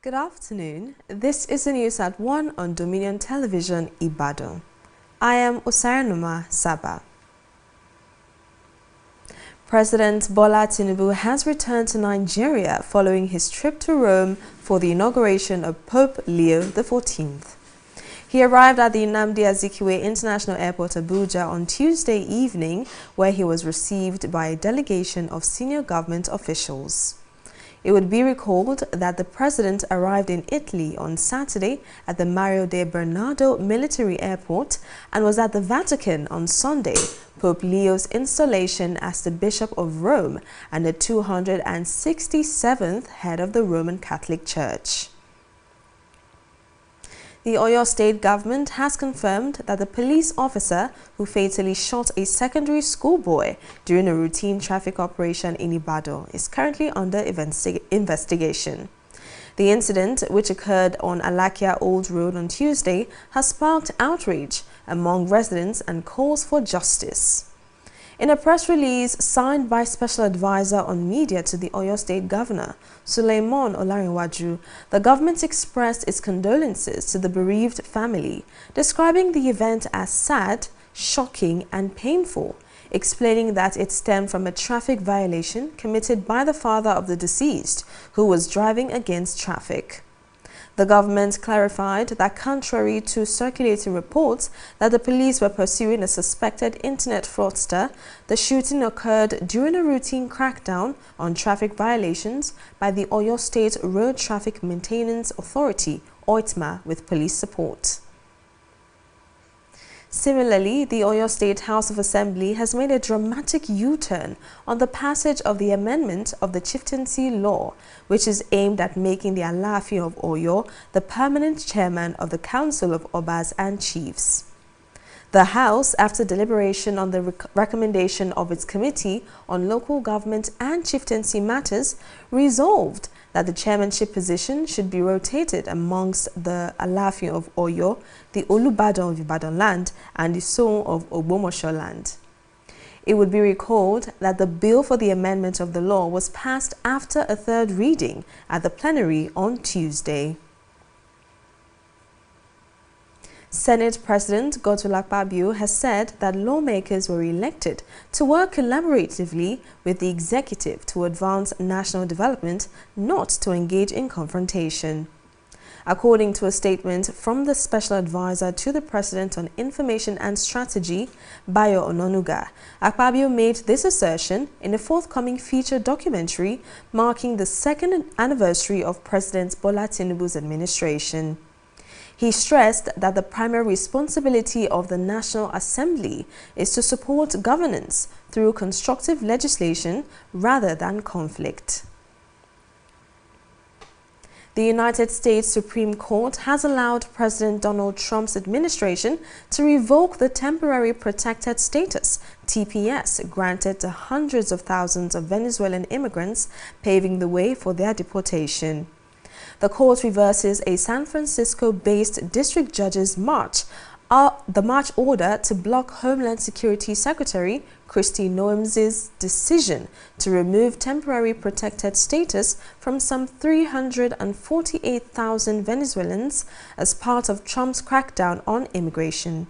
Good afternoon. This is the news at 1 on Dominion Television, Ibadan. I am Osayanuma Saba. President Bola Tinubu has returned to Nigeria following his trip to Rome for the inauguration of Pope Leo XIV. He arrived at the Nnamdi Azikiwe International Airport, Abuja, on Tuesday evening, where he was received by a delegation of senior government officials. It would be recalled that the president arrived in Italy on Saturday at the Mario de Bernardo Military Airport and was at the Vatican on Sunday, Pope Leo's installation as the Bishop of Rome and the 267th head of the Roman Catholic Church. The Oyo State government has confirmed that the police officer who fatally shot a secondary school boy during a routine traffic operation in Ibadan is currently under investigation. The incident, which occurred on Alakia Old Road on Tuesday, has sparked outrage among residents and calls for justice. In a press release signed by Special Advisor on Media to the Oyo State Governor, Suleiman Olarinwaju, the government expressed its condolences to the bereaved family, describing the event as sad, shocking and painful, explaining that it stemmed from a traffic violation committed by the father of the deceased, who was driving against traffic. The government clarified that contrary to circulating reports that the police were pursuing a suspected internet fraudster, the shooting occurred during a routine crackdown on traffic violations by the Oyo State Road Traffic Maintenance Authority, OITMA, with police support. Similarly, the Oyo State House of Assembly has made a dramatic U-turn on the passage of the amendment of the chieftaincy law, which is aimed at making the Alaafin of Oyo the permanent chairman of the Council of Obas and Chiefs. The House, after deliberation on the recommendation of its Committee on Local Government and Chieftaincy Matters, resolved that the chairmanship position should be rotated amongst the Alaafin of Oyo, the Olubadan of Ibadan land, and the Soun of Ogbomosho land. It would be recalled that the bill for the amendment of the law was passed after a third reading at the plenary on Tuesday. Senate President Godswill Akpabio has said that lawmakers were elected to work collaboratively with the executive to advance national development, not to engage in confrontation. According to a statement from the Special Advisor to the President on Information and Strategy, Bayo Ononuga, Akpabio made this assertion in a forthcoming feature documentary marking the second anniversary of President Bola Tinubu's administration. He stressed that the primary responsibility of the National Assembly is to support governance through constructive legislation rather than conflict. The United States Supreme Court has allowed President Donald Trump's administration to revoke the Temporary Protected Status, TPS, granted to hundreds of thousands of Venezuelan immigrants, paving the way for their deportation. The court reverses a San Francisco-based district judge's march order to block Homeland Security Secretary Kristi Noem's decision to remove temporary protected status from some 348,000 Venezuelans as part of Trump's crackdown on immigration.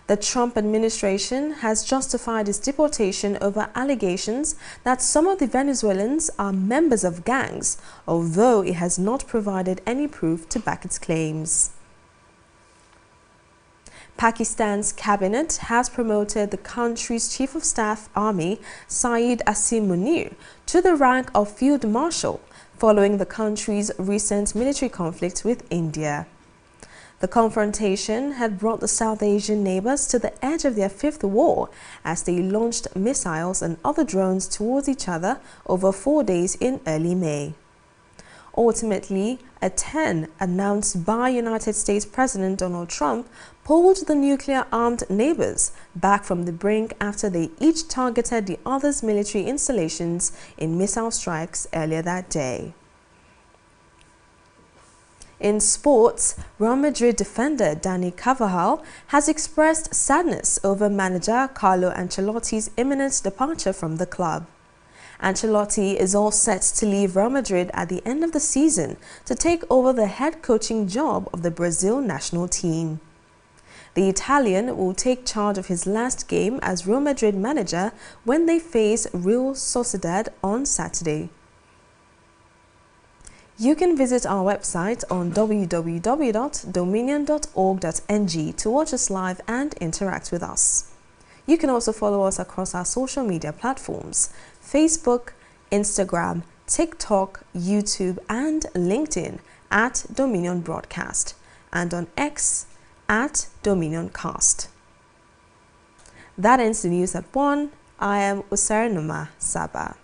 The Trump administration has justified its deportation over allegations that some of the Venezuelans are members of gangs, although it has not provided any proof to back its claims. Pakistan's cabinet has promoted the country's Chief of Staff Army, Syed Asim Munir, to the rank of Field Marshal, following the country's recent military conflict with India. The confrontation had brought the South Asian neighbors to the edge of their fifth war as they launched missiles and other drones towards each other over 4 days in early May. Ultimately, a 10 announced by United States President Donald Trump pulled the nuclear-armed neighbors back from the brink after they each targeted the other's military installations in missile strikes earlier that day. In sports, Real Madrid defender Dani Carvajal has expressed sadness over manager Carlo Ancelotti's imminent departure from the club. Ancelotti is all set to leave Real Madrid at the end of the season to take over the head coaching job of the Brazil national team. The Italian will take charge of his last game as Real Madrid manager when they face Real Sociedad on Saturday. You can visit our website on www.dominion.org.ng to watch us live and interact with us. You can also follow us across our social media platforms: Facebook, Instagram, TikTok, YouTube, and LinkedIn at Dominion Broadcast, and on X at Dominioncast. That ends the news at 1. I am Usarinuma Saba.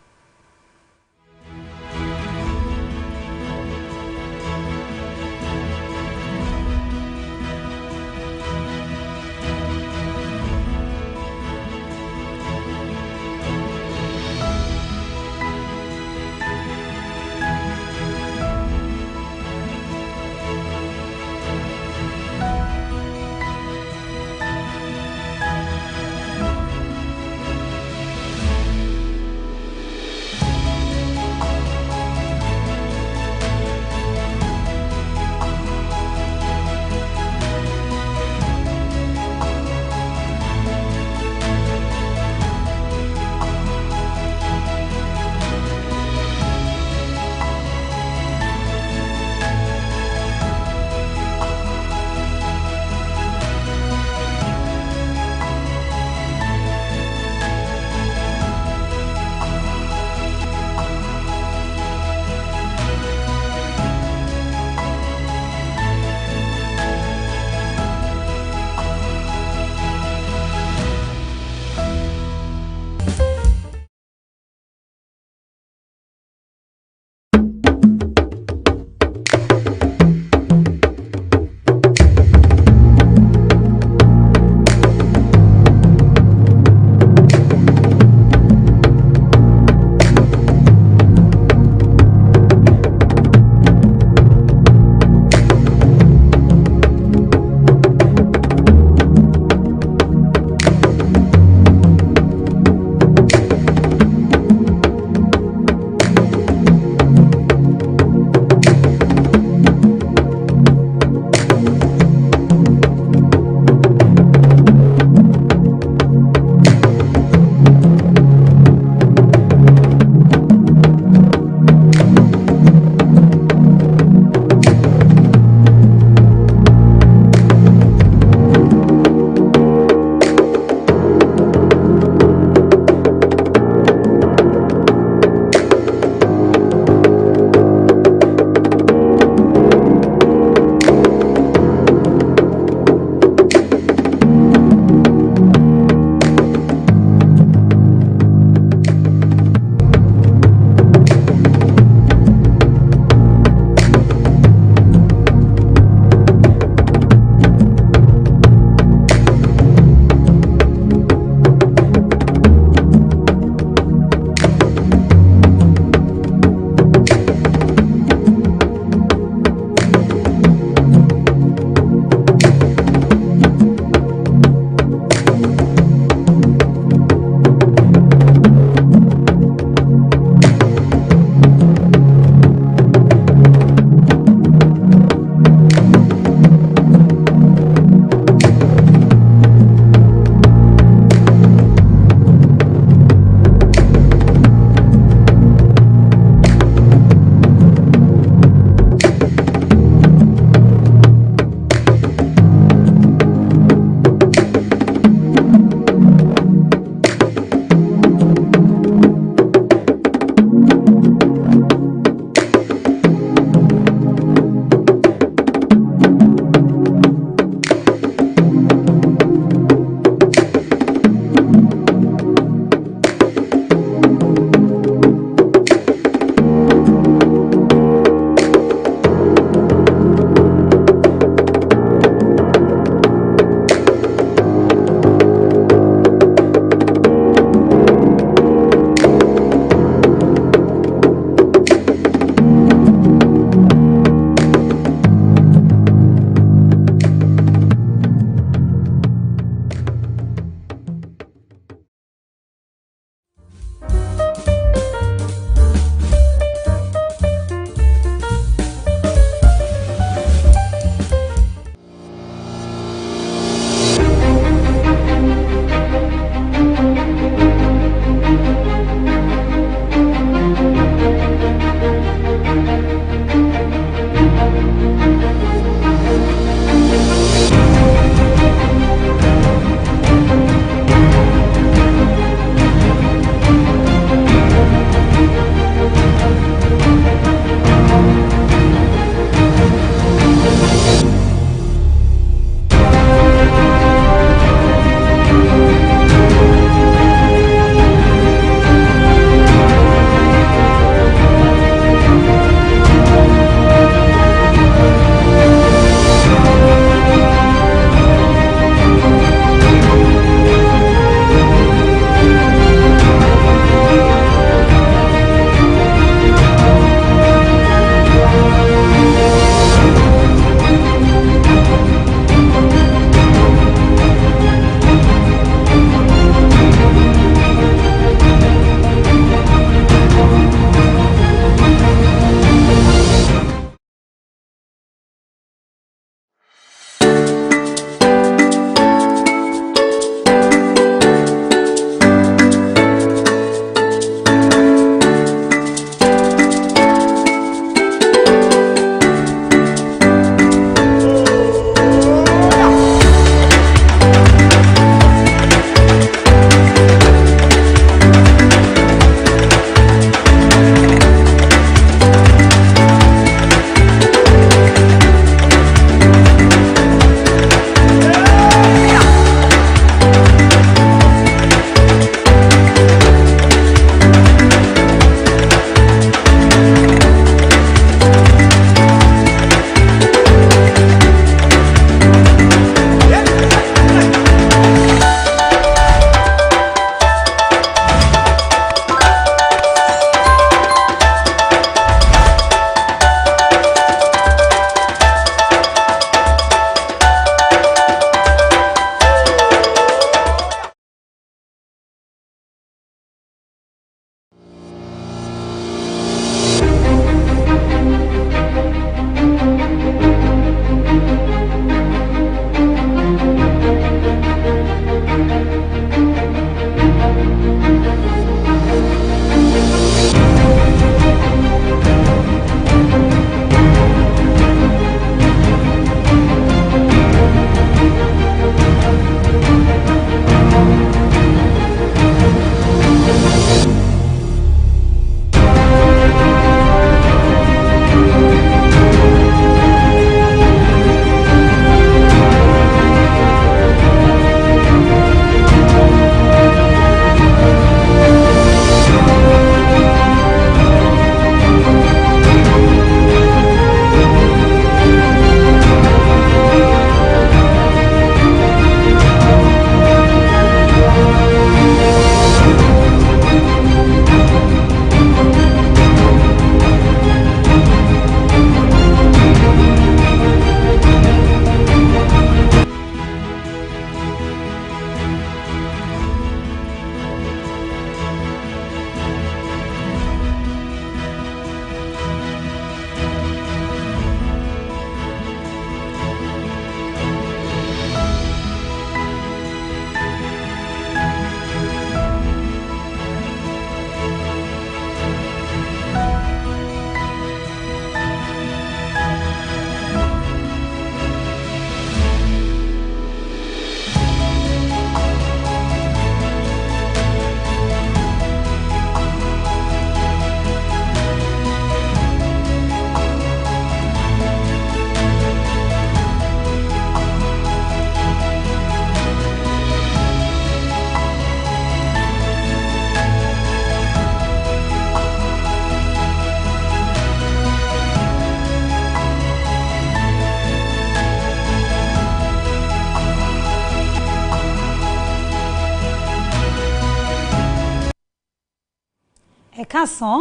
Ẹ káàsán,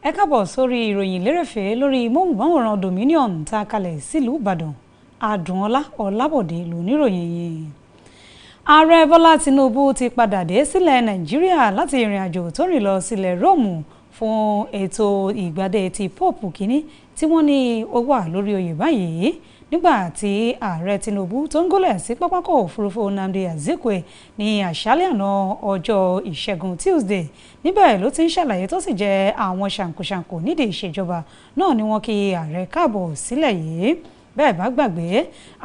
ẹ káàbọ̀ sórí ìròyìn lérèfé lórí móhùnmáwòrán Dominion tá a kalẹ̀ sílùú Ìbàdàn. Àdùnọlá Ọlábọ̀dé lóníròyìn yìí. Ààrẹ Bọ́lá Tinubu ti padà dé sílẹ̀ Nàìjíríà láti ìrìn àjò tó rìn lọ sílẹ̀ Róòmù fún ètò ìgbádé ti Póòpù Kínní tí wọ́n ní ó wà lórí oyè báyìí. Nígbà tí ààrẹ Tinubu tó ń gúnlẹ̀ sí pápákọ̀ òfurufú Nnamdi Azikiwe ní àṣálẹ́ àná ọjọ́ Ìṣẹ́gun Tuesday, níbẹ̀ ló ti ń ṣàlàyé tó sì jẹ́ àwọn ṣàǹkóṣàǹkó nídìí ìṣèjọba náà ni wọ́n kí ààrẹ káàbọ̀ sílẹ̀ yìí. Bẹ́ẹ̀ bá gbàgbé,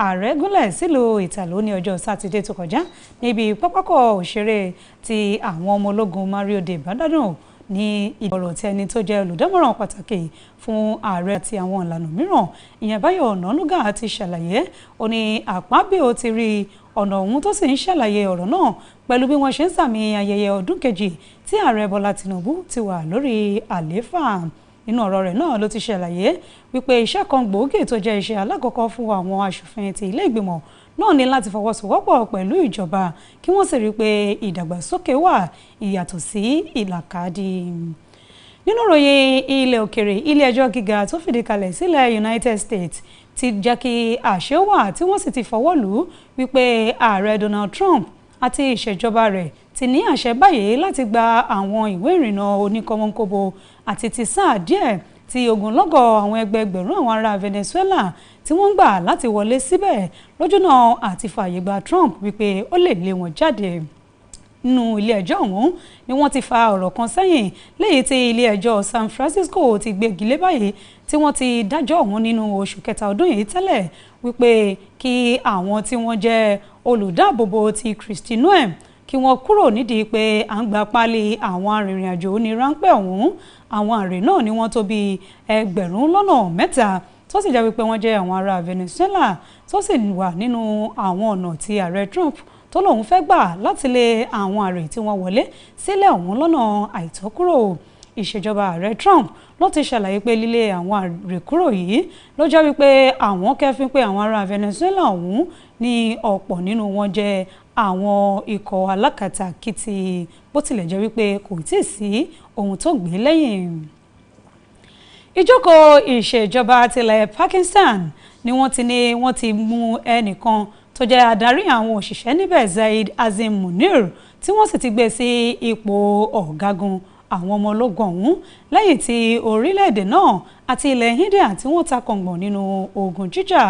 ààrẹ gúnlẹ̀ sílùú Ìtàló ní ọjọ́ Sátidé tó kọjá níbi pápákọ̀ òṣèré ti àwọn ọmọ ológun Mario de Badano ní ìgbọ̀rọ̀ tí ẹni tó jẹ́ olùdámọ̀ràn pàtàkì fún ààrẹ àti àwọn ìlànà mìíràn, ìyẹn Báyọ̀ Ọ̀nànúgà ti ṣàlàyé. Ó ní Akpabio ti rí ọ̀nà ọ̀hún tó sì ń ṣàlàyé ọ̀rọ̀ náà pẹ̀lú bí wọ́n ṣe ń sàmì ayẹyẹ ọdún kejì tí ààrẹ Bọ́lá Tinubu ti wà lórí àlééfà. Nínú ọ̀rọ̀ rẹ̀ náà ló ti ṣàlàyé wípé iṣẹ́ kan gbòógì tó jẹ́ iṣẹ́ alákọ̀ọ́kọ́ fún àwọn aṣòfin ti ilé ìgbìmọ̀ náà ní láti fọwọ́sowọ́pọ̀ pẹ̀lú ìjọba kí wọ́n sì rí pé ìdàgbàsókè wà ìyàtọ̀ sí ìlàkadì. Nínú ìròyìn ilẹ̀ òkèrè, ilé ẹjọ́ gíga tó fìdí kalẹ̀ sílẹ̀ United States ti jẹ́ kí àṣẹ wà tí wọ́n sì ti fọwọ́ lù ú wípé ààrẹ Donald Trump àti ìṣèjọba rẹ̀ ti ní àṣẹ báyìí láti gba àwọn ìwé ìrìnnà oníkọ́mọ́nkóbo àti ti sáà díẹ̀ tí ogunlọ́gọ̀ àwọn ẹgbẹẹgbẹ̀rún àwọn ará Venezuela tí wọ́n ń gbà láti wọlé síbẹ̀ lójúnà àti fààyè gba Trump wípé ó lè lé wọn jáde. Nínú ilé ẹjọ́ ọ̀hún ni wọ́n ti fa ọ̀rọ̀ kan sẹ́yìn léyìí tí ilé ẹjọ́ San Francisco ti gbégi lé báyìí tí wọ́n ti dájọ́ ọ̀hún nínú oṣù kẹta ọdún yìí tẹ́lẹ̀ wípé kí àwọn tí wọ́n jẹ́ olùdáàbòbò ti Kristi Noem kí wọ́n kúrò nídìí pé à ń gba páálí àwọn arìnrìn-àjò oníránpẹ́ ọ̀hún. Àwọn àrè náà ni wọ́n tó bí 300,000 tó sì jẹ́ wípé wọ́n jẹ́ àwọn ará Venezuela tó sì wà nínú àwọn ọ̀nà tí ààrẹ Trump tó lòun fẹ́ gbà láti lé àwọn àrè tí wọ́n wọlé sílẹ̀ ọ̀hún lọ́nà àìtọ́kúrò. Ìṣèjọba ààrẹ Trump ló ti ṣàlàyé pé lílé àwọn àrè kúrò yìí ló jẹ́ wípé àwọn kẹ́fín pé àwọn ará Venezuela ọ̀hún ní ọ̀pọ̀ nínú wọn jẹ́ àwọn ikọ̀ alákatakítí bó tilẹ̀ jẹ́ wípé kò tíì sí ohun tó gbé lẹ́yìn. Ìjókòó ìṣèjọba tilẹ̀ Pakistan ni wọ́n ti mú ẹnìkan tó jẹ́ adarí àwọn òṣìṣẹ́ níbẹ̀ Zaid Azim Munir tí wọ́n sì ti gbé sí ipò ọ̀gágun àwọn ọmọ ológun ọ̀hún lẹ́yìn tí orílẹ̀-èdè náà àti ilẹ̀ India tí wọ́n ta kàngbọ̀n nínú ogun jíjà.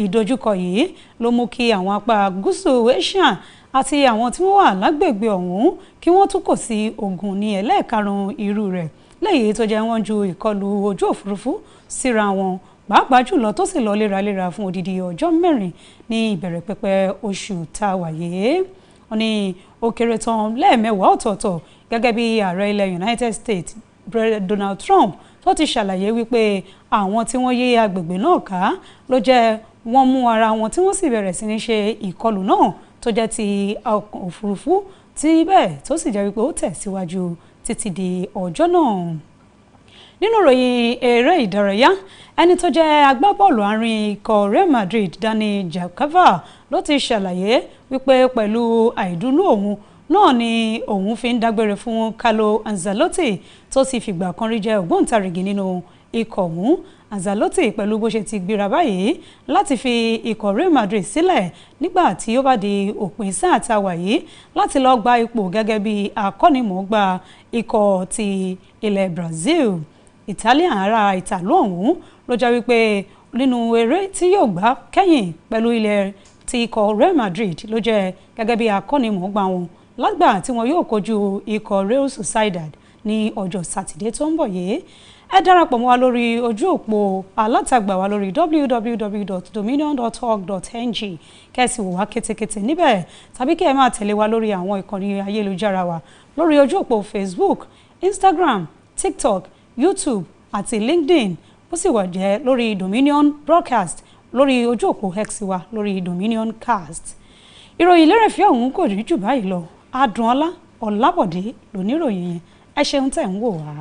Ìdojúkọ yìí ló mú kí àwọn apá gúúsù Asia àti àwọn tí wọ́n wà lágbègbè ọ̀hún kí wọ́n tún kò sí ogun ní ẹlẹ́ẹ̀karùn-ún irú rẹ̀ lẹ́yìn tó jẹ́ wọ́n ju ìkọlù ojú òfurufú síra wọn, pàápàá jùlọ tó sì lọ léraléra fún odidi ọjọ́ 4 ní ìbẹ̀rẹ̀ pẹpẹ oṣù tá a wà yìí. Wọ́n ní ó kéré tán lẹ́ẹ̀mẹ́wàá ọ̀tọ̀ọ̀tọ̀ gẹ́gẹ́ bí ààrẹ ilẹ̀ United States Donald Trump tó ti ṣàlàyé wípé àwọn tí wọ́n yí agbègbè náà ká ló jẹ́ wọ́n mú ara wọn tí wọ́n sì bẹ̀rẹ̀ sí ní ṣe ìkọlù náà tó jẹ́ ti ọkọ̀ òfurufú tí bẹ́ẹ̀ tó sì jẹ́ wípé ó tẹ̀síwájú títí di ọjọ́ náà. Nínú ìròyìn eré ìdárayá, ẹni tó jẹ́ agbábọ́ọ̀lù àárín ikọ̀ Real Madrid Dani Jakava ló ti ṣàlàyé wípé pẹ̀lú àìdùnnú òun náà ni òun fi ń dágbére fún Carlo Ancelotti tó ti fìgbà kan rí jẹ́ ògbóǹtarìgì nínú ikọ̀ ọ̀hún. Ancelotti pẹ̀lú bó ṣe ti gbéra báyìí láti fi ikọ̀ Real Madrid sílẹ̀ nígbà tí ó bá di òpin sáà tá a wà yìí láti lọ gba ipò gẹ́gẹ́ bí akọ́nimọ̀ọ́gbá ikọ̀ ti ilẹ̀ Brazil. Italian ará Ìtàló ọ̀hún ló jẹ́ wípé nínú eré tí yóò gbá kẹ́yìn pẹ̀lú ilẹ̀ ti ikọ̀ Real Madrid ló jẹ́ gẹ́gẹ́ bí akọ́nimọ̀ọ́gbá wọn lágbà tí wọn yóò kojú ikọ̀ Real Sociedad ní ọjọ́ Sátidé tó ń bọ̀ yìí. Ẹ darapọ̀ mọ́ wa lórí ojú òpó alátagbà wa lórí www.dominion.org.ng kẹ́sì wò wá kétékété níbẹ̀ tàbí kí ẹ máa tẹ̀lé wa lórí àwọn ìkànnì ayélujára wa lórí ojú òpó Facebook, Instagram, TikTok, YouTube àti LinkedIn, bó sì wà jẹ́ lórí Dominion Broadcast lórí ojú òpó X wa lórí Dominion Cast. Ìròyìn lérèfé ọ̀hún kò rí jù báyìí lọ. Àdùnọlá Ọlábọ̀dé lóníròyìn yẹn. Ẹ ṣeun tẹ̀ ń wò wá.